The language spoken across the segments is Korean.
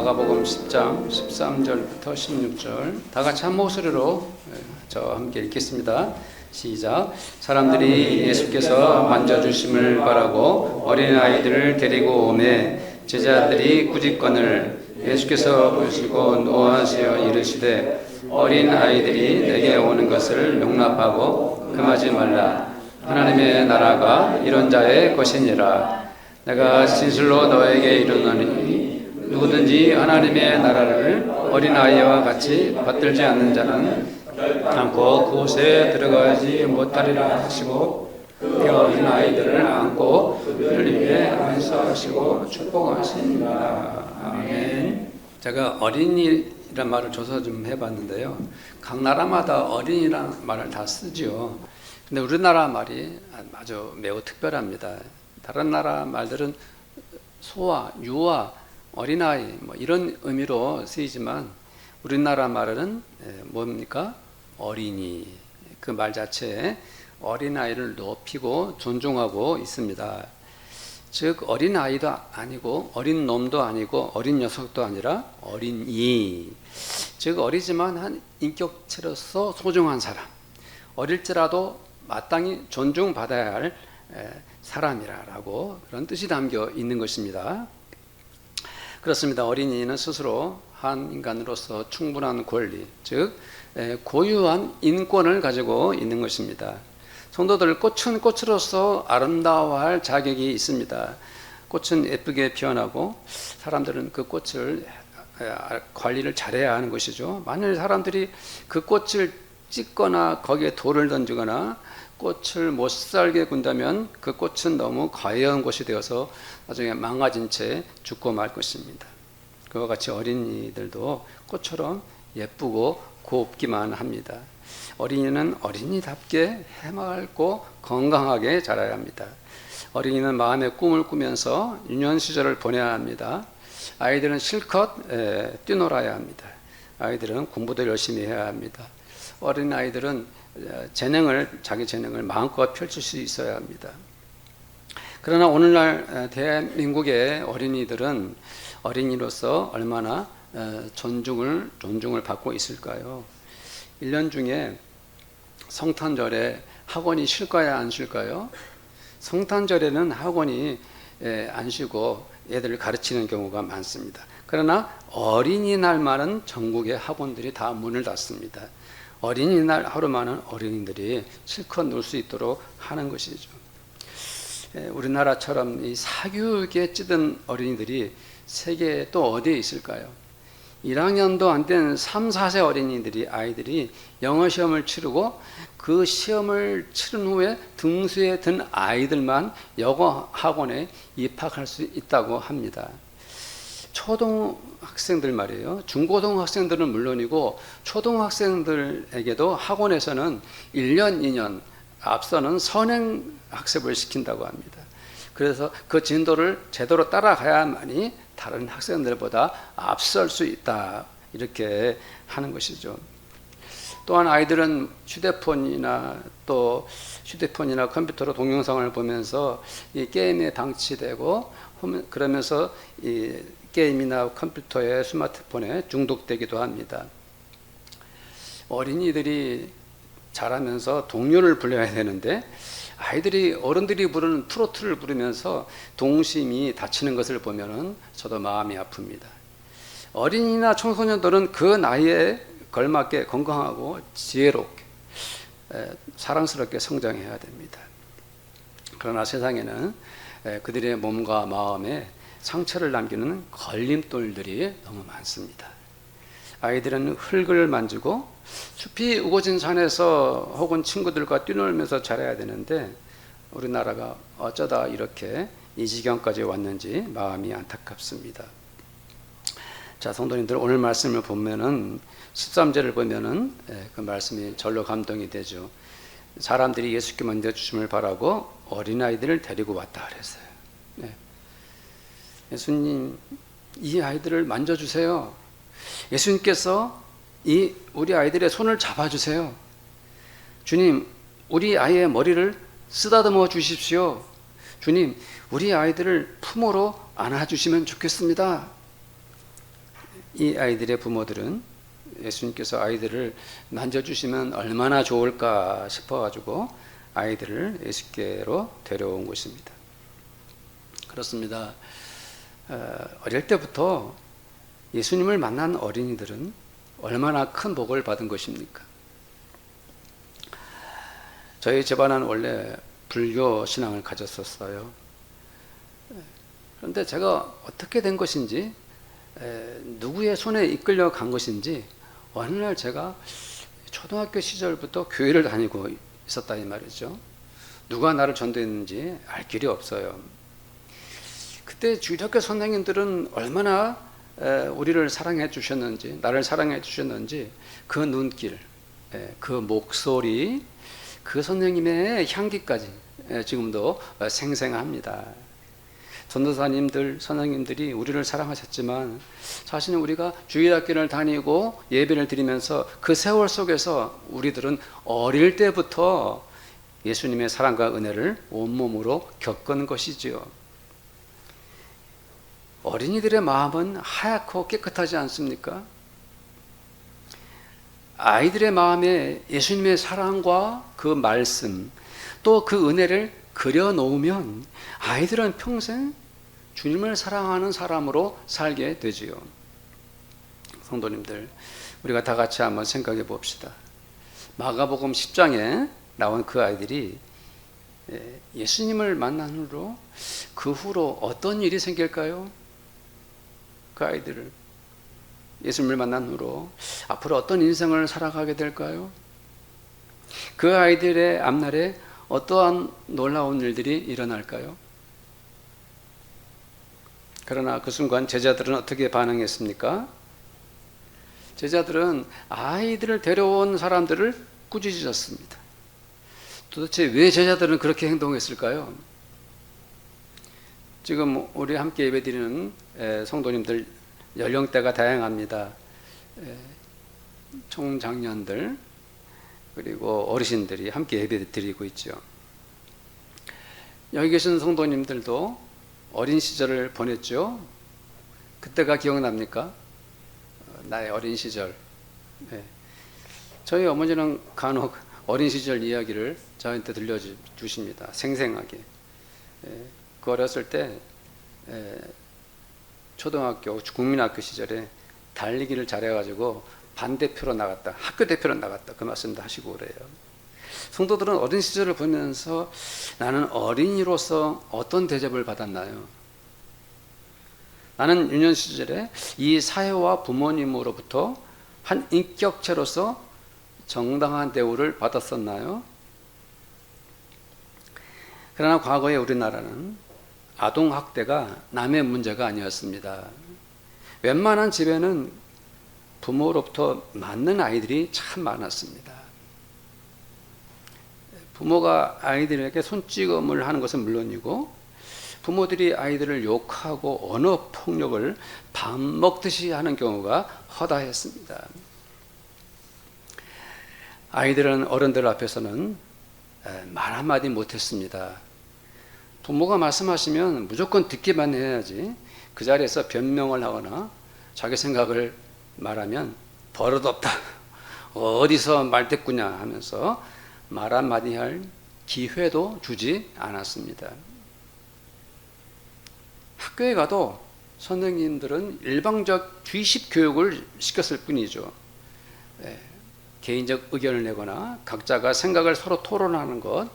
마가복음 10장 13절부터 16절 다 같이 한 목소리로 저와 함께 읽겠습니다. 시작. 사람들이 예수께서 만져주심을 바라고 어린아이들을 데리고 오매 제자들이 꾸짖거늘 예수께서 보시고 노하시어 이르시되 어린아이들이 내게 오는 것을 용납하고 금하지 말라. 하나님의 나라가 이런 자의 것이니라. 내가 진실로 너에게 이르노니 누구든지 하나님의 나라를 어린아이와 같이 받들지 않는 자는 않고 그곳에 들어가지 못하리라 하시고 그 어린아이들을 안고 그들 위에 안수하시고 축복하십니다. 아멘. 제가 어린이란 말을 조사 좀 해봤는데요. 각 나라마다 어린이라는 말을 다 쓰죠. 근데 우리나라 말이 아주 매우 특별합니다. 다른 나라 말들은 소아, 유아, 어린아이 뭐 이런 의미로 쓰이지만 우리나라 말은 뭡니까? 어린이. 그 말 자체에 어린아이를 높이고 존중하고 있습니다. 즉 어린아이도 아니고 어린 놈도 아니고 어린 녀석도 아니라 어린이. 즉 어리지만 한 인격체로서 소중한 사람. 어릴지라도 마땅히 존중받아야 할 사람이라고 그런 뜻이 담겨 있는 것입니다. 그렇습니다. 어린이는 스스로 한 인간으로서 충분한 권리, 즉 고유한 인권을 가지고 있는 것입니다. 성도들, 꽃은 꽃으로서 아름다워할 자격이 있습니다. 꽃은 예쁘게 피어나고 사람들은 그 꽃을 관리를 잘해야 하는 것이죠. 만일 사람들이 그 꽃을 찢거나 거기에 돌을 던지거나 꽃을 못 살게 군다면 그 꽃은 너무 과해한 것이 되어서 나중에 망가진 채 죽고 말 것입니다. 그와 같이 어린이들도 꽃처럼 예쁘고 곱기만 합니다. 어린이는 어린이답게 해맑고 건강하게 자라야 합니다. 어린이는 마음의 꿈을 꾸면서 유년 시절을 보내야 합니다. 아이들은 실컷 뛰놀아야 합니다. 아이들은 공부도 열심히 해야 합니다. 어린아이들은 자기 재능을 마음껏 펼칠 수 있어야 합니다. 그러나 오늘날 대한민국의 어린이들은 어린이로서 얼마나 존중을 받고 있을까요? 1년 중에 성탄절에 학원이 쉴까요, 안 쉴까요? 성탄절에는 학원이 안 쉬고 애들을 가르치는 경우가 많습니다. 그러나 어린이날만은 전국의 학원들이 다 문을 닫습니다. 어린이날 하루만은 어린이들이 실컷 놀 수 있도록 하는 것이죠. 우리나라처럼 이 사교육에 찌든 어린이들이 세계에 또 어디에 있을까요? 1학년도 안 된 3, 4세 아이들이 영어 시험을 치르고 그 시험을 치른 후에 등수에 든 아이들만 영어 학원에 입학할 수 있다고 합니다. 초등학생들 말이에요. 중고등학생들은 물론이고 초등학생들에게도 학원에서는 1년, 2년 앞서는 선행학습을 시킨다고 합니다. 그래서 그 진도를 제대로 따라가야만이 다른 학생들보다 앞설 수 있다, 이렇게 하는 것이죠. 또한 아이들은 휴대폰이나 컴퓨터로 동영상을 보면서 이 게임에 방치되고 그러면서 이 게임이나 컴퓨터에 스마트폰에 중독되기도 합니다. 어린이들이 자라면서 동요를 불러야 되는데 어른들이 부르는 트로트를 부르면서 동심이 다치는 것을 보면은 저도 마음이 아픕니다. 어린이나 청소년들은 그 나이에 걸맞게 건강하고 지혜롭게 사랑스럽게 성장해야 됩니다. 그러나 세상에는 그들의 몸과 마음에 상처를 남기는 걸림돌들이 너무 많습니다. 아이들은 흙을 만지고 숲이 우거진 산에서 혹은 친구들과 뛰놀면서 자라야 되는데 우리나라가 어쩌다 이렇게 이 지경까지 왔는지 마음이 안타깝습니다. 자, 성도님들, 오늘 말씀을 보면은 13절을 보면은 그 말씀이 절로 감동이 되죠. 사람들이 예수께 만져주심을 바라고 어린아이들을 데리고 왔다 그랬어요. 예수님, 이 아이들을 만져주세요. 예수님께서 우리 아이들의 손을 잡아주세요. 주님, 우리 아이의 머리를 쓰다듬어 주십시오. 주님, 우리 아이들을 품으로 안아주시면 좋겠습니다. 이 아이들의 부모들은 예수님께서 아이들을 만져주시면 얼마나 좋을까 싶어가지고 아이들을 예수께로 데려온 것입니다. 그렇습니다. 어릴 때부터 예수님을 만난 어린이들은 얼마나 큰 복을 받은 것입니까? 저희 집안은 원래 불교 신앙을 가졌었어요. 그런데 제가 어떻게 된 것인지, 누구의 손에 이끌려 간 것인지 어느 날 제가 초등학교 시절부터 교회를 다니고 있었다 이 말이죠. 누가 나를 전도했는지 알 길이 없어요. 그때 주일학교 선생님들은 얼마나 우리를 사랑해 주셨는지, 나를 사랑해 주셨는지, 그 눈길, 그 목소리, 그 선생님의 향기까지 지금도 생생합니다. 전도사님들, 선생님들이 우리를 사랑하셨지만 사실은 우리가 주일학교를 다니고 예배를 드리면서 그 세월 속에서 우리들은 어릴 때부터 예수님의 사랑과 은혜를 온몸으로 겪은 것이지요. 어린이들의 마음은 하얗고 깨끗하지 않습니까? 아이들의 마음에 예수님의 사랑과 그 말씀, 또 그 은혜를 그려놓으면 아이들은 평생 주님을 사랑하는 사람으로 살게 되지요. 성도님들, 우리가 다 같이 한번 생각해 봅시다. 마가복음 10장에 나온 그 아이들이 예수님을 만난 후로 그 후로 어떤 일이 생길까요? 그 아이들을 예수님을 만난 후로 앞으로 어떤 인생을 살아가게 될까요? 그 아이들의 앞날에 어떠한 놀라운 일들이 일어날까요? 그러나 그 순간 제자들은 어떻게 반응했습니까? 제자들은 아이들을 데려온 사람들을 꾸짖었습니다. 도대체 왜 제자들은 그렇게 행동했을까요? 지금 우리 함께 예배드리는 성도님들 연령대가 다양합니다. 청장년들 그리고 어르신들이 함께 예배드리고 있죠. 여기 계신 성도님들도 어린 시절을 보냈죠. 그때가 기억납니까? 나의 어린 시절. 저희 어머니는 간혹 어린 시절 이야기를 저한테 들려주십니다. 생생하게. 그 어렸을 때 초등학교, 국민학교 시절에 달리기를 잘해가지고 반대표로 나갔다, 학교 대표로 나갔다, 그 말씀도 하시고 그래요. 성도들은 어린 시절을 보면서 나는 어린이로서 어떤 대접을 받았나요? 나는 유년 시절에 이 사회와 부모님으로부터 한 인격체로서 정당한 대우를 받았었나요? 그러나 과거의 우리나라는 아동학대가 남의 문제가 아니었습니다. 웬만한 집에는 부모로부터 맞는 아이들이 참 많았습니다. 부모가 아이들에게 손찌검을 하는 것은 물론이고 부모들이 아이들을 욕하고 언어 폭력을 밥 먹듯이 하는 경우가 허다했습니다. 아이들은 어른들 앞에서는 말 한마디 못했습니다. 부모가 말씀하시면 무조건 듣기만 해야지 그 자리에서 변명을 하거나 자기 생각을 말하면 버릇없다, 어디서 말대꾸냐 하면서 말 한마디 할 기회도 주지 않았습니다. 학교에 가도 선생님들은 일방적 주의식 교육을 시켰을 뿐이죠. 개인적 의견을 내거나 각자가 생각을 서로 토론하는 것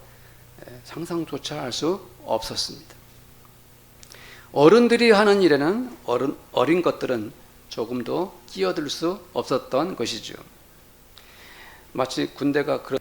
상상조차 할 수 없었습니다. 어른들이 하는 일에는 어린 것들은 조금도 끼어들 수 없었던 것이죠. 마치 군대가 그런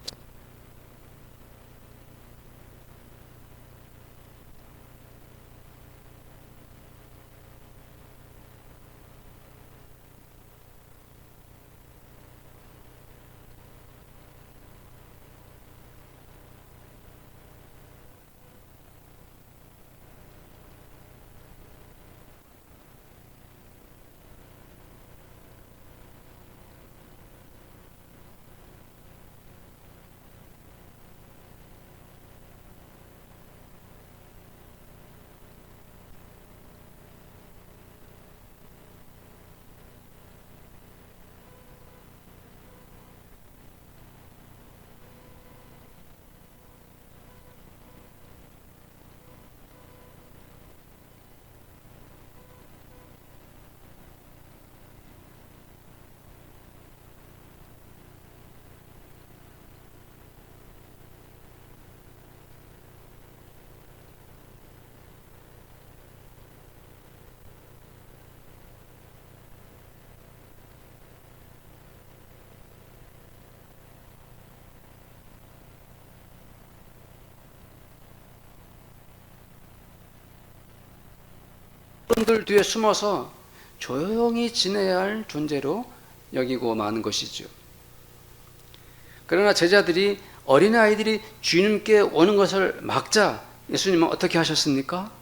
어른들 뒤에 숨어서 조용히 지내야 할 존재로 여기고 마는 것이죠. 그러나 제자들이 어린아이들이 주님께 오는 것을 막자 예수님은 어떻게 하셨습니까?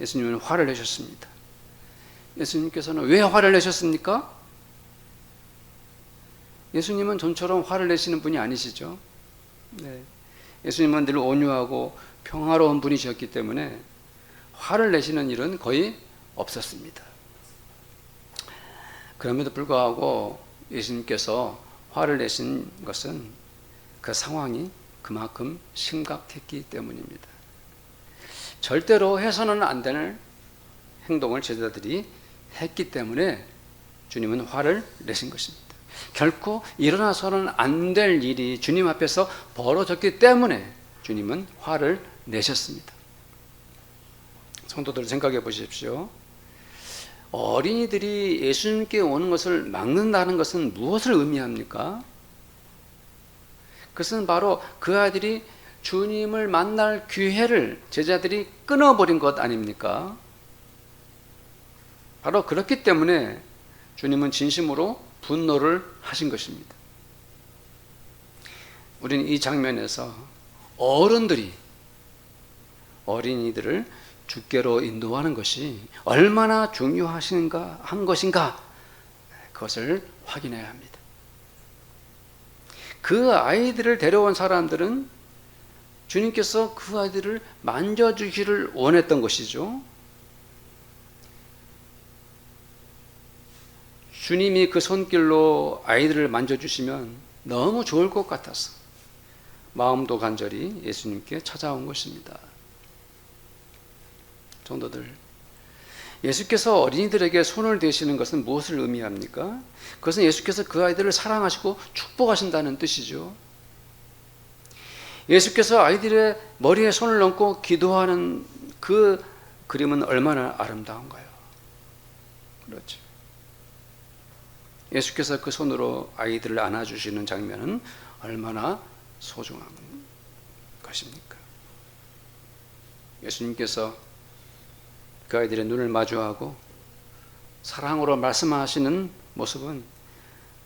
예수님은 화를 내셨습니다. 예수님께서는 왜 화를 내셨습니까? 예수님은 좀처럼 화를 내시는 분이 아니시죠. 네. 예수님은 늘 온유하고 평화로운 분이셨기 때문에 화를 내시는 일은 거의 없었습니다. 그럼에도 불구하고 예수님께서 화를 내신 것은 그 상황이 그만큼 심각했기 때문입니다. 절대로 해서는 안 될 행동을 제자들이 했기 때문에 주님은 화를 내신 것입니다. 결코 일어나서는 안 될 일이 주님 앞에서 벌어졌기 때문에 주님은 화를 내셨습니다. 성도들 생각해 보십시오. 어린이들이 예수님께 오는 것을 막는다는 것은 무엇을 의미합니까? 그것은 바로 그 아이들이 주님을 만날 기회를 제자들이 끊어버린 것 아닙니까? 바로 그렇기 때문에 주님은 진심으로 분노를 하신 것입니다. 우리는 이 장면에서 어른들이 어린이들을 주께로 인도하는 것이 얼마나 중요하신가 한 것인가 그것을 확인해야 합니다. 그 아이들을 데려온 사람들은 주님께서 그 아이들을 만져주기를 원했던 것이죠. 주님이 그 손길로 아이들을 만져주시면 너무 좋을 것 같아서 마음도 간절히 예수님께 찾아온 것입니다. 성도들, 예수께서 어린이들에게 손을 대시는 것은 무엇을 의미합니까? 그것은 예수께서 그 아이들을 사랑하시고 축복하신다는 뜻이죠. 예수께서 아이들의 머리에 손을 얹고 기도하는 그 그림은 얼마나 아름다운가요? 그렇죠. 예수께서 그 손으로 아이들을 안아주시는 장면은 얼마나 소중한 것입니까? 예수님께서 그 아이들의 눈을 마주하고 사랑으로 말씀하시는 모습은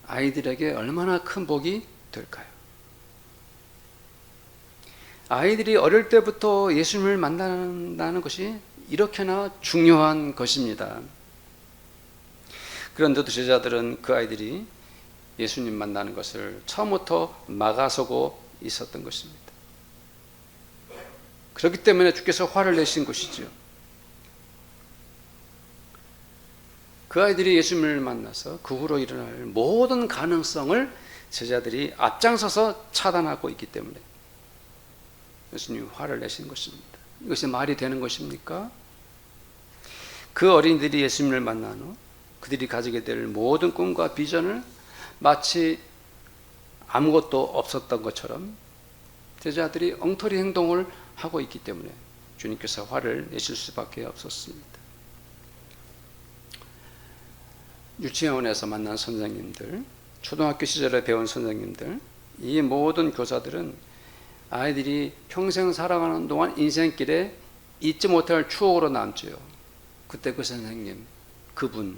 아이들에게 얼마나 큰 복이 될까요? 아이들이 어릴 때부터 예수님을 만난다는 것이 이렇게나 중요한 것입니다. 그런데도 제자들은 그 아이들이 예수님 만나는 것을 처음부터 막아서고 있었던 것입니다. 그렇기 때문에 주께서 화를 내신 것이죠. 그 아이들이 예수님을 만나서 그 후로 일어날 모든 가능성을 제자들이 앞장서서 차단하고 있기 때문에 예수님이 화를 내신 것입니다. 이것이 말이 되는 것입니까? 그 어린이들이 예수님을 만난 후 그들이 가지게 될 모든 꿈과 비전을 마치 아무것도 없었던 것처럼 제자들이 엉터리 행동을 하고 있기 때문에 주님께서 화를 내실 수밖에 없었습니다. 유치원에서 만난 선생님들, 초등학교 시절에 배운 선생님들, 이 모든 교사들은 아이들이 평생 살아가는 동안 인생길에 잊지 못할 추억으로 남죠. 그때 그 선생님, 그분.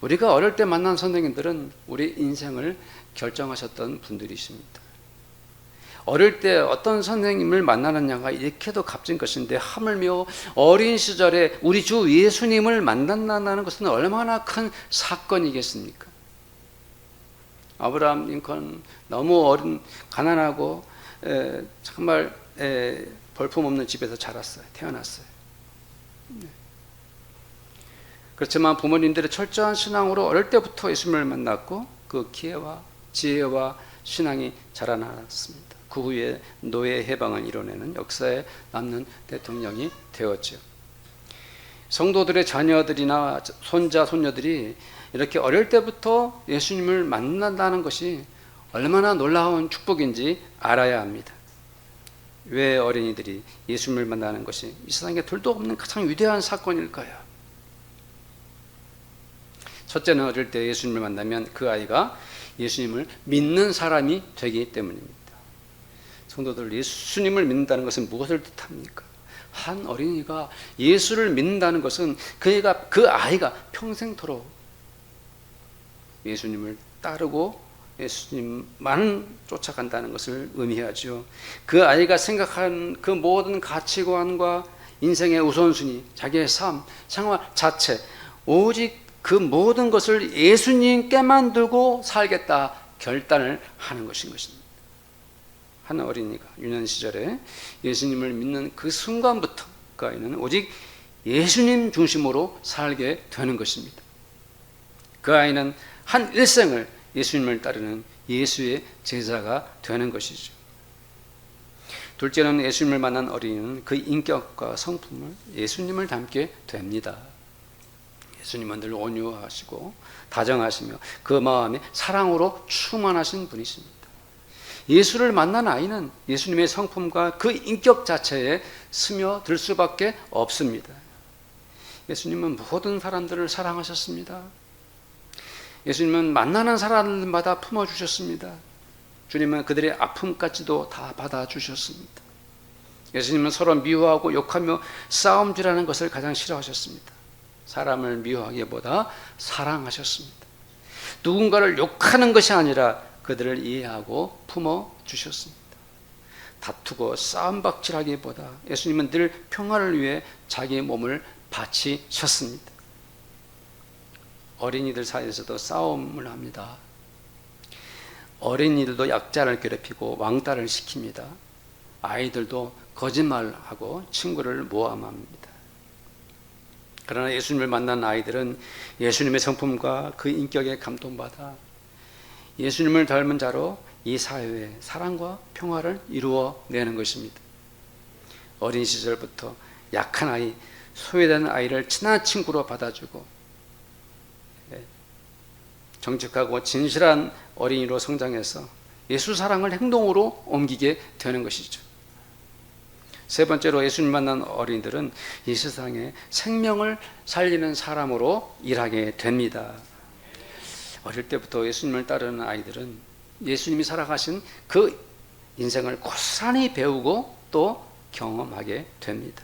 우리가 어릴 때 만난 선생님들은 우리 인생을 결정하셨던 분들이십니다. 어릴 때 어떤 선생님을 만나느냐가 이렇게도 값진 것인데 하물며 어린 시절에 우리 주 예수님을 만난다는 것은 얼마나 큰 사건이겠습니까? 아브라함 링컨 너무 어린 가난하고 정말 볼품없는 집에서 자랐어요. 태어났어요. 그렇지만 부모님들의 철저한 신앙으로 어릴 때부터 예수님을 만났고 그 기회와 지혜와 신앙이 자라났습니다. 그 후에 노예 해방을 이뤄내는 역사에 남는 대통령이 되었죠. 성도들의 자녀들이나 손자, 손녀들이 이렇게 어릴 때부터 예수님을 만난다는 것이 얼마나 놀라운 축복인지 알아야 합니다. 왜 어린이들이 예수님을 만나는 것이 이 세상에 둘도 없는 가장 위대한 사건일까요? 첫째는 어릴 때 예수님을 만나면 그 아이가 예수님을 믿는 사람이 되기 때문입니다. 성도들, 예수님을 믿는다는 것은 무엇을 뜻합니까? 한 어린이가 예수를 믿는다는 것은 그 아이가 평생토록 예수님을 따르고 예수님만 쫓아간다는 것을 의미하죠. 그 아이가 생각한 그 모든 가치관과 인생의 우선순위, 자기의 삶, 생활 자체, 오직 그 모든 것을 예수님께만 두고 살겠다 결단을 하는 것인 것입니다. 한 어린이가 유년 시절에 예수님을 믿는 그 순간부터 그 아이는 오직 예수님 중심으로 살게 되는 것입니다. 그 아이는 한 일생을 예수님을 따르는 예수의 제자가 되는 것이죠. 둘째는 예수님을 만난 어린이는 그 인격과 성품을 예수님을 닮게 됩니다. 예수님은 늘 온유하시고 다정하시며 그 마음에 사랑으로 충만하신 분이십니다. 예수를 만난 아이는 예수님의 성품과 그 인격 자체에 스며들 수밖에 없습니다. 예수님은 모든 사람들을 사랑하셨습니다. 예수님은 만나는 사람마다 품어주셨습니다. 주님은 그들의 아픔까지도 다 받아주셨습니다. 예수님은 서로 미워하고 욕하며 싸움질하는 것을 가장 싫어하셨습니다. 사람을 미워하기보다 사랑하셨습니다. 누군가를 욕하는 것이 아니라 그들을 이해하고 품어주셨습니다. 다투고 싸움박질하기보다 예수님은 늘 평화를 위해 자기의 몸을 바치셨습니다. 어린이들 사이에서도 싸움을 합니다. 어린이들도 약자를 괴롭히고 왕따를 시킵니다. 아이들도 거짓말하고 친구를 모함합니다. 그러나 예수님을 만난 아이들은 예수님의 성품과 그 인격에 감동받아 예수님을 닮은 자로 이 사회에 사랑과 평화를 이루어내는 것입니다. 어린 시절부터 약한 아이, 소외된 아이를 친한 친구로 받아주고 정직하고 진실한 어린이로 성장해서 예수 사랑을 행동으로 옮기게 되는 것이죠. 세 번째로 예수님 만난 어린이들은 이 세상에 생명을 살리는 사람으로 일하게 됩니다. 어릴 때부터 예수님을 따르는 아이들은 예수님이 살아가신 그 인생을 고스란히 배우고 또 경험하게 됩니다.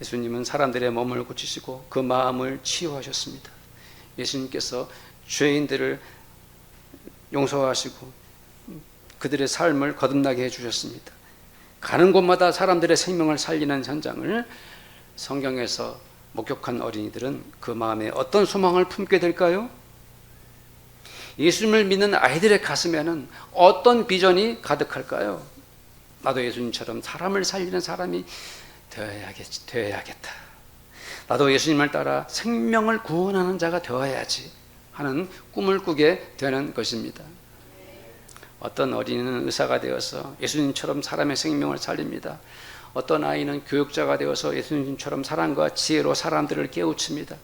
예수님은 사람들의 몸을 고치시고 그 마음을 치유하셨습니다. 예수님께서 죄인들을 용서하시고 그들의 삶을 거듭나게 해주셨습니다. 가는 곳마다 사람들의 생명을 살리는 현장을 성경에서 목격한 어린이들은 그 마음에 어떤 소망을 품게 될까요? 예수님을 믿는 아이들의 가슴에는 어떤 비전이 가득할까요? 나도 예수님처럼 사람을 살리는 사람이 되어야겠다. 나도 예수님을 따라 생명을 구원하는 자가 되어야지 하는 꿈을 꾸게 되는 것입니다. 어떤 어린이는 의사가 되어서 예수님처럼 사람의 생명을 살립니다. 어떤 아이는 교육자가 되어서 예수님처럼 사랑과 지혜로 사람들을 깨우칩니다.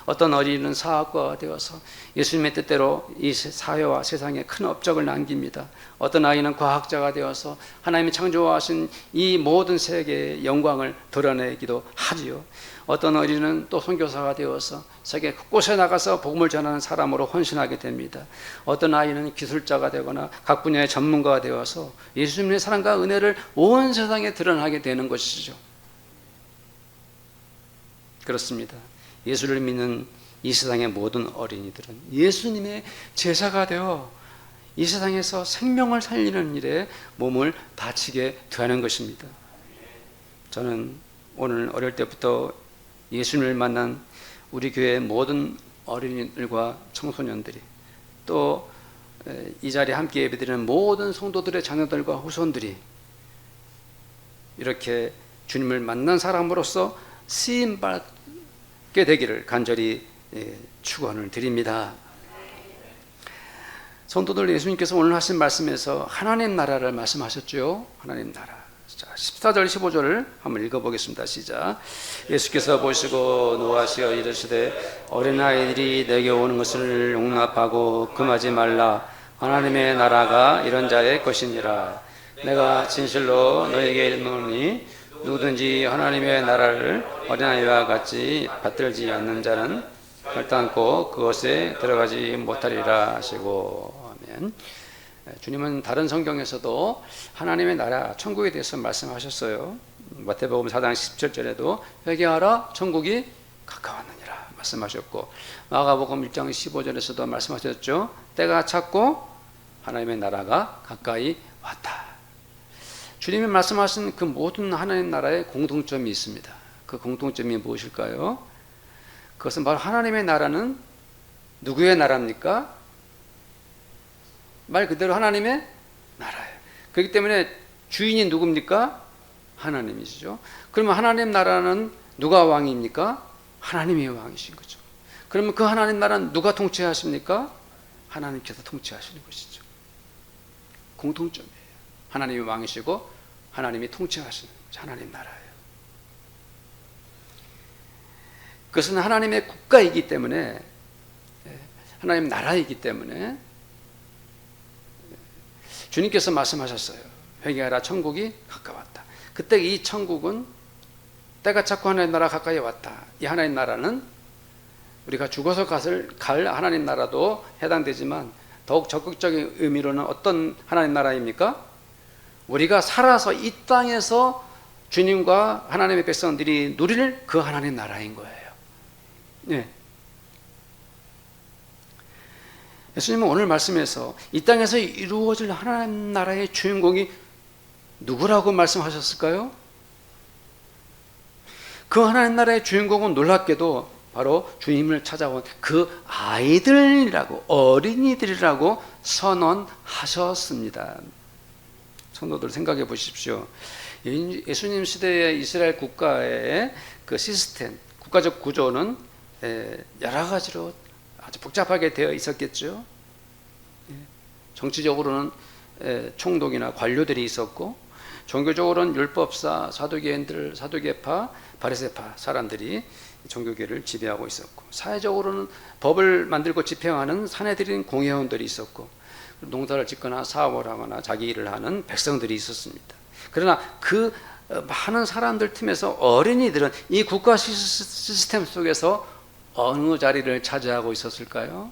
어떤 어린이는 사학과가 되어서 예수님의 뜻대로 이 사회와 세상에 큰 업적을 남깁니다. 어떤 아이는 과학자가 되어서 하나님이 창조하신 이 모든 세계의 영광을 드러내기도 하지요. 어떤 어린이는 또 선교사가 되어서 세계 곳곳에 나가서 복음을 전하는 사람으로 헌신하게 됩니다. 어떤 아이는 기술자가 되거나 각 분야의 전문가가 되어서 예수님의 사랑과 은혜를 온 세상에 드러나게 되는 것이죠. 그렇습니다. 예수를 믿는 이 세상의 모든 어린이들은 예수님의 제자가 되어 이 세상에서 생명을 살리는 일에 몸을 바치게 되는 것입니다. 저는 오늘 어릴 때부터 예수님을 만난 우리 교회의 모든 어린이들과 청소년들이 또 이 자리에 함께 예배드리는 모든 성도들의 자녀들과 후손들이 이렇게 주님을 만난 사람으로서 쓰임받게 되기를 간절히 축원을 드립니다. 성도들, 예수님께서 오늘 하신 말씀에서 하나님 나라를 말씀하셨죠. 하나님 나라. 자, 14절 15절을 한번 읽어보겠습니다. 시작. 예수께서 보시고 노하시어 이르시되 어린아이들이 내게 오는 것을 용납하고 금하지 말라. 하나님의 나라가 이런 자의 것이니라. 내가 진실로 너에게 이르노니 누구든지 하나님의 나라를 어린아이와 같이 받들지 않는 자는 결단코 그것에 들어가지 못하리라 하시고. 아멘. 주님은 다른 성경에서도 하나님의 나라, 천국에 대해서 말씀하셨어요. 마태복음 4장 17절에도 회개하라 천국이 가까웠느니라 말씀하셨고, 마가복음 1장 15절에서도 말씀하셨죠. 때가 찼고 하나님의 나라가 가까이 왔다. 주님이 말씀하신 그 모든 하나님 나라의 공통점이 있습니다. 그 공통점이 무엇일까요? 그것은 바로 하나님의 나라는 누구의 나라입니까? 말 그대로 하나님의 나라예요. 그렇기 때문에 주인이 누굽니까? 하나님이시죠. 그러면 하나님 나라는 누가 왕입니까? 하나님이 왕이신 거죠. 그러면 그 하나님 나라는 누가 통치하십니까? 하나님께서 통치하시는 것이죠. 공통점이에요. 하나님이 왕이시고 하나님이 통치하시는 것이 하나님 나라예요. 그것은 하나님의 국가이기 때문에, 하나님 나라이기 때문에 주님께서 말씀하셨어요. 회개하라 천국이 가까웠다. 그때 이 천국은 때가 찼고 하나님 나라 가까이 왔다. 이 하나님 나라는 우리가 죽어서 갈 하나님 나라도 해당되지만, 더욱 적극적인 의미로는 어떤 하나님 나라입니까? 우리가 살아서 이 땅에서 주님과 하나님의 백성들이 누릴 그 하나님 나라인 거예요. 네. 예수님은 오늘 말씀에서 이 땅에서 이루어질 하나님 나라의 주인공이 누구라고 말씀하셨을까요? 그 하나님 나라의 주인공은 놀랍게도 바로 주님을 찾아온 그 아이들이라고, 어린이들이라고 선언하셨습니다. 성도들 생각해 보십시오. 예수님 시대의 이스라엘 국가의 그 시스템, 국가적 구조는 여러 가지로 아주 복잡하게 되어 있었겠죠. 정치적으로는 총독이나 관료들이 있었고, 종교적으로는 율법사, 사두개인들, 사두개파, 바리새파 사람들이 종교계를 지배하고 있었고, 사회적으로는 법을 만들고 집행하는 사내들인 공회원들이 있었고, 농사를 짓거나 사업을 하거나 자기 일을 하는 백성들이 있었습니다. 그러나 그 많은 사람들 틈에서 어린이들은 이 국가 시스템 속에서 어느 자리를 차지하고 있었을까요?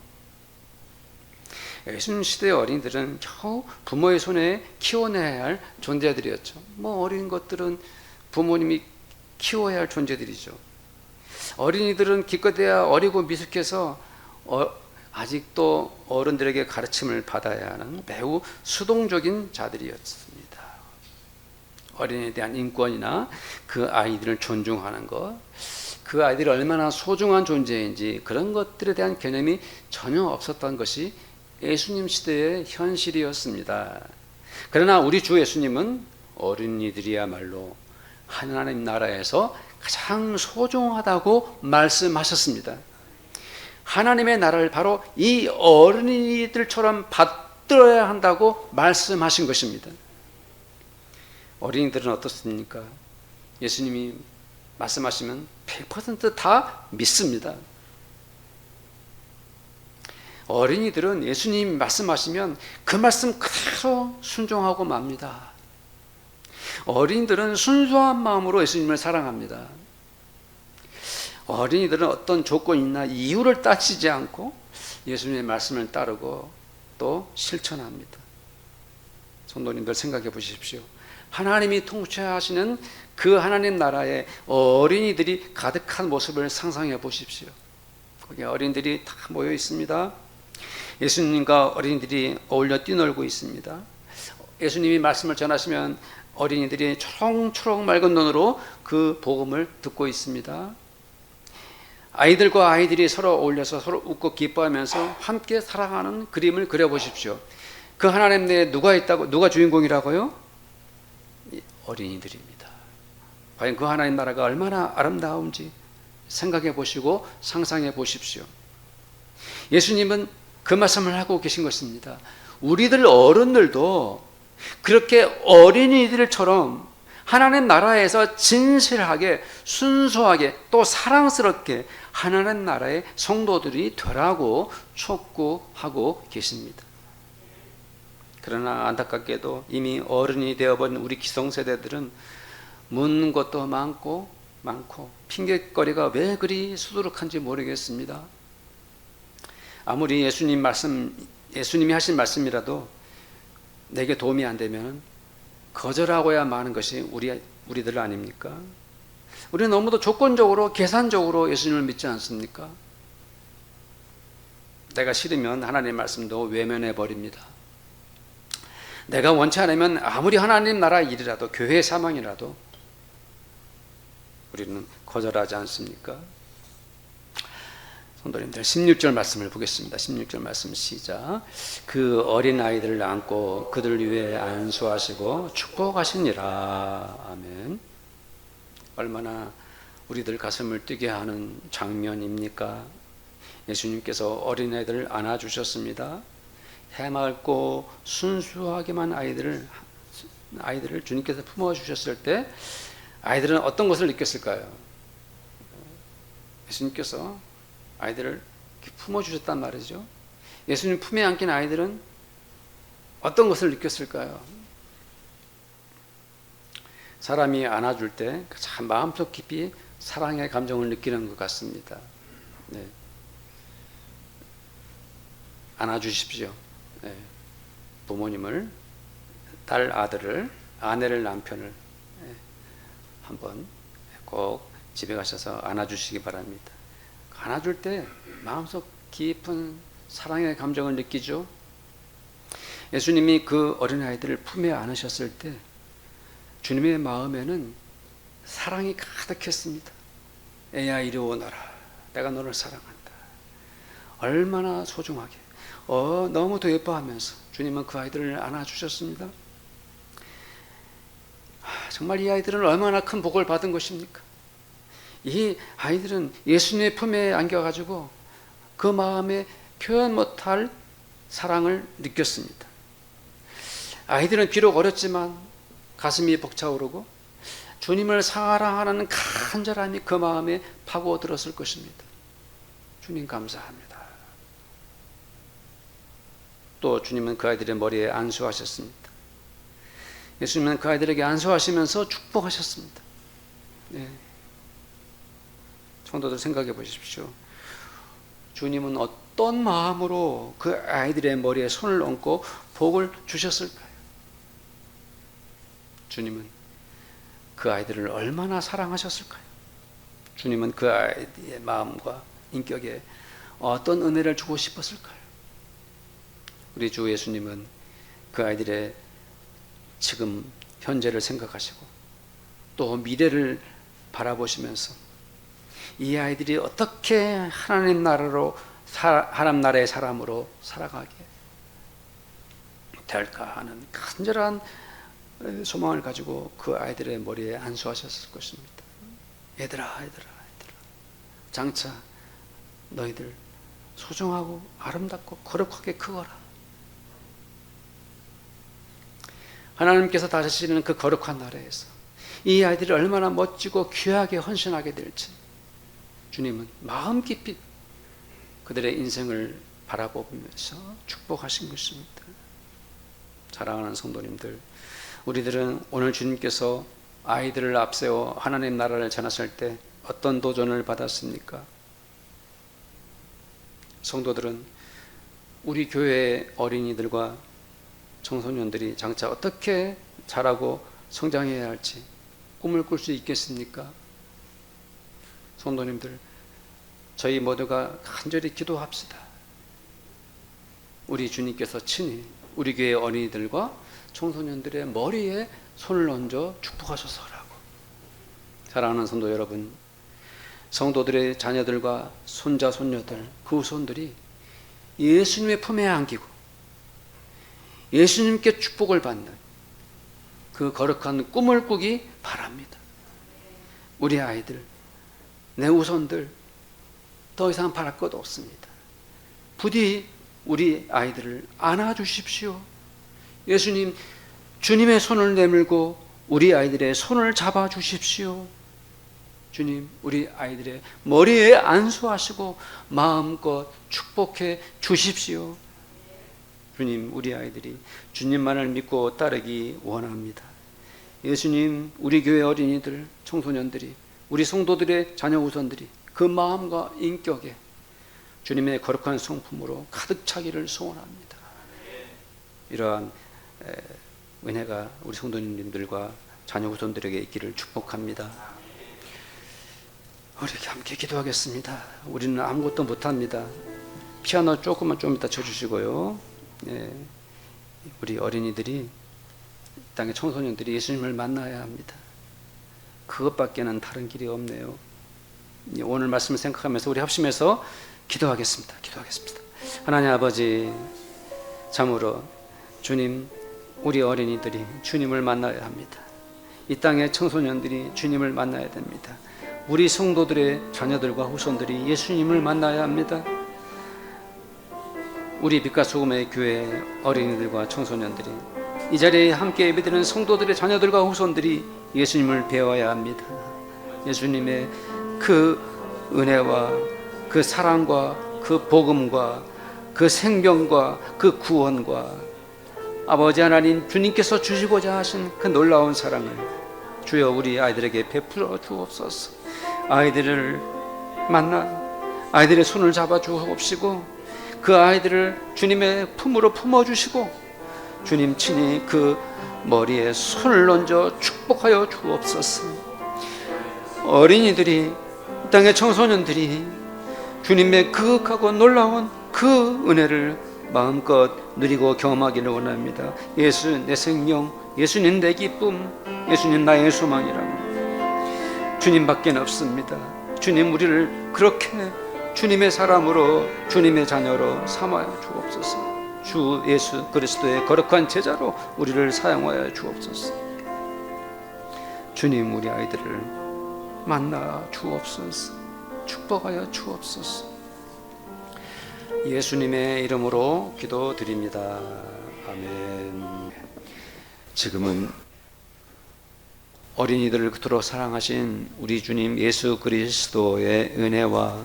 예수님 시대의 어린이들은 겨우 부모의 손에 키워내야 할 존재들이었죠. 어린 것들은 부모님이 키워야 할 존재들이죠. 어린이들은 기껏해야 어리고 미숙해서 아직도 어른들에게 가르침을 받아야 하는 매우 수동적인 자들이었습니다. 어린이에 대한 인권이나 그 아이들을 존중하는 것, 그 아이들이 얼마나 소중한 존재인지 그런 것들에 대한 개념이 전혀 없었던 것이 예수님 시대의 현실이었습니다. 그러나 우리 주 예수님은 어린이들이야말로 하나님 나라에서 가장 소중하다고 말씀하셨습니다. 하나님의 나라를 바로 이 어린이들처럼 받들어야 한다고 말씀하신 것입니다. 어린이들은 어떻습니까? 예수님이 말씀하시면 100% 믿습니다. 어린이들은 예수님이 말씀하시면 그 말씀 그대로 순종하고 맙니다. 어린이들은 순수한 마음으로 예수님을 사랑합니다. 어린이들은 어떤 조건이나 이유를 따지지 않고 예수님의 말씀을 따르고 또 실천합니다. 성도님들 생각해 보십시오. 하나님이 통치하시는 그 하나님 나라에 어린이들이 가득한 모습을 상상해 보십시오. 거기 어린이들이 다 모여 있습니다. 예수님과 어린이들이 어울려 뛰놀고 있습니다. 예수님이 말씀을 전하시면 어린이들이 초롱초롱 맑은 눈으로 그 복음을 듣고 있습니다. 아이들과 아이들이 서로 어울려서 서로 웃고 기뻐하면서 함께 사랑하는 그림을 그려보십시오. 그 하나님 내에 누가 있다고, 누가 주인공이라고요? 어린이들입니다. 과연 그 하나님 나라가 얼마나 아름다운지 생각해 보시고 상상해 보십시오. 예수님은 그 말씀을 하고 계신 것입니다. 우리들 어른들도 그렇게 어린이들처럼 하나님 나라에서 진실하게, 순수하게, 또 사랑스럽게 하나님 나라의 성도들이 되라고 촉구하고 계십니다. 그러나 안타깝게도 이미 어른이 되어버린 우리 기성세대들은 묻는 것도 많고 핑계거리가 왜 그리 수두룩한지 모르겠습니다. 아무리 예수님이 하신 말씀이라도 내게 도움이 안 되면 거절하고야 마는 것이 우리 우리들 아닙니까? 우리는 너무도 조건적으로 계산적으로 예수님을 믿지 않습니까? 내가 싫으면 하나님의 말씀도 외면해 버립니다. 내가 원치 않으면 아무리 하나님 나라 일이라도 교회 사망이라도 우리는 거절하지 않습니까? 성도님들 16절 말씀을 보겠습니다. 16절 말씀 시작. 그 어린 아이들을 안고 그들 위에 안수하시고 축복하시니라. 아멘. 얼마나 우리들 가슴을 뛰게 하는 장면입니까? 예수님께서 어린애들을 안아주셨습니다. 해맑고 순수하게만 아이들을 주님께서 품어주셨을 때 아이들은 어떤 것을 느꼈을까요? 예수님께서 아이들을 품어주셨단 말이죠. 예수님 품에 안긴 아이들은 어떤 것을 느꼈을까요? 사람이 안아줄 때 참 마음속 깊이 사랑의 감정을 느끼는 것 같습니다. 네. 안아주십시오. 네. 부모님을, 딸, 아들을, 아내를, 남편을 네. 한번 꼭 집에 가셔서 안아주시기 바랍니다. 안아줄 때 마음속 깊은 사랑의 감정을 느끼죠. 예수님이 그 어린아이들을 품에 안으셨을 때 주님의 마음에는 사랑이 가득했습니다. 애야 이리 오너라. 내가 너를 사랑한다. 얼마나 소중하게 너무도 예뻐하면서 주님은 그 아이들을 안아주셨습니다. 정말 이 아이들은 얼마나 큰 복을 받은 것입니까? 이 아이들은 예수님의 품에 안겨가지고 그 마음에 표현 못할 사랑을 느꼈습니다. 아이들은 비록 어렸지만 가슴이 벅차오르고 주님을 사랑하는 간절함이 그 마음에 파고들었을 것입니다. 주님 감사합니다. 또 주님은 그 아이들의 머리에 안수하셨습니다. 예수님은 그 아이들에게 안수하시면서 축복하셨습니다. 네. 성도들 생각해 보십시오. 주님은 어떤 마음으로 그 아이들의 머리에 손을 얹고 복을 주셨을까요? 주님은 그 아이들을 얼마나 사랑하셨을까요? 주님은 그 아이의 마음과 인격에 어떤 은혜를 주고 싶었을까요? 우리 주 예수님은 그 아이들의 지금 현재를 생각하시고 또 미래를 바라보시면서 이 아이들이 어떻게 하나님 나라의 사람으로 살아가게 될까 하는 간절한 소망을 가지고 그 아이들의 머리에 안수하셨을 것입니다. 얘들아 장차 너희들 소중하고 아름답고 거룩하게 크거라. 하나님께서 다스리는 그 거룩한 나라에서 이 아이들이 얼마나 멋지고 귀하게 헌신하게 될지 주님은 마음 깊이 그들의 인생을 바라보면서 축복하신 것입니다. 사랑하는 성도님들, 우리들은 오늘 주님께서 아이들을 앞세워 하나님 나라를 전하실 때 어떤 도전을 받았습니까? 성도들은 우리 교회의 어린이들과 청소년들이 장차 어떻게 자라고 성장해야 할지 꿈을 꿀 수 있겠습니까? 성도님들, 저희 모두가 간절히 기도합시다. 우리 주님께서 친히 우리 교회 어린이들과 청소년들의 머리에 손을 얹어 축복하셔서라고. 사랑하는 성도 여러분, 성도들의 자녀들과 손자 손녀들, 그 후손들이 예수님의 품에 안기고 예수님께 축복을 받는 그 거룩한 꿈을 꾸기 바랍니다. 우리 아이들, 내 후손들 더 이상 바랄 것 없습니다. 부디 우리 아이들을 안아주십시오. 예수님, 주님의 손을 내밀고 우리 아이들의 손을 잡아주십시오. 주님, 우리 아이들의 머리에 안수하시고 마음껏 축복해 주십시오. 주님, 우리 아이들이 주님만을 믿고 따르기 원합니다. 예수님, 우리 교회 어린이들, 청소년들이, 우리 성도들의 자녀 후손들이 그 마음과 인격에 주님의 거룩한 성품으로 가득 차기를 소원합니다. 이러한 은혜가 우리 성도님들과 자녀 후손들에게 있기를 축복합니다. 우리 함께 기도하겠습니다. 우리는 아무것도 못합니다. 피아노 조금만 좀 이따 쳐주시고요. 네. 우리 어린이들이, 땅의 청소년들이 예수님을 만나야 합니다. 그것밖에는 다른 길이 없네요. 오늘 말씀을 생각하면서 우리 합심해서 기도하겠습니다. 하나님 아버지, 참으로 주님, 우리 어린이들이 주님을 만나야 합니다. 이 땅의 청소년들이 주님을 만나야 됩니다. 우리 성도들의 자녀들과 후손들이 예수님을 만나야 합니다. 우리 빛과 소금의 교회 어린이들과 청소년들이, 이 자리에 함께 예배드리는 성도들의 자녀들과 후손들이 예수님을 배워야 합니다. 예수님의 그 은혜와 그 사랑과 그 복음과 그 생명과 그 구원과 아버지 하나님, 주님께서 주시고자 하신 그 놀라운 사랑을 주여 우리 아이들에게 베풀어 주옵소서. 아이들을 만나 아이들의 손을 잡아 주옵시고, 그 아이들을 주님의 품으로 품어주시고, 주님 친히 그 머리에 손을 얹어 축복하여 주옵소서. 어린이들이, 땅의 청소년들이 주님의 그윽하고 놀라운 그 은혜를 마음껏 누리고 경험하기를 원합니다. 예수 내 생명, 예수님 내 기쁨, 예수님 나의 소망이라고. 주님밖에 없습니다. 주님, 우리를 그렇게 주님의 사람으로, 주님의 자녀로 삼아 주옵소서. 주 예수 그리스도의 거룩한 제자로 우리를 사용하여 주옵소서. 주님, 우리 아이들을 만나 주옵소서. 축복하여 주옵소서. 예수님의 이름으로 기도드립니다. 아멘. 지금은 어린이들을 그토록 사랑하신 우리 주님 예수 그리스도의 은혜와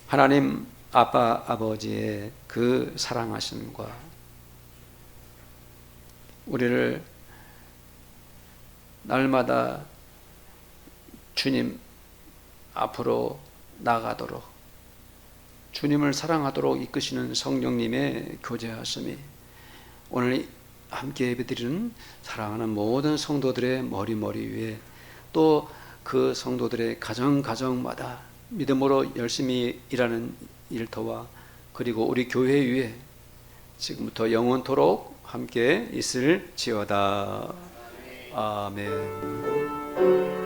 하나님 아빠 아버지의 그 사랑하심과 우리를 날마다 주님 앞으로 나가도록, 주님을 사랑하도록 이끄시는 성령님의 교제하심이 오늘 함께 예배드리는 사랑하는 모든 성도들의 머리 위에, 또 그 성도들의 가정마다 믿음으로 열심히 일하는 일터와, 그리고 우리 교회 위에 지금부터 영원토록 함께 있을지어다. 아멘.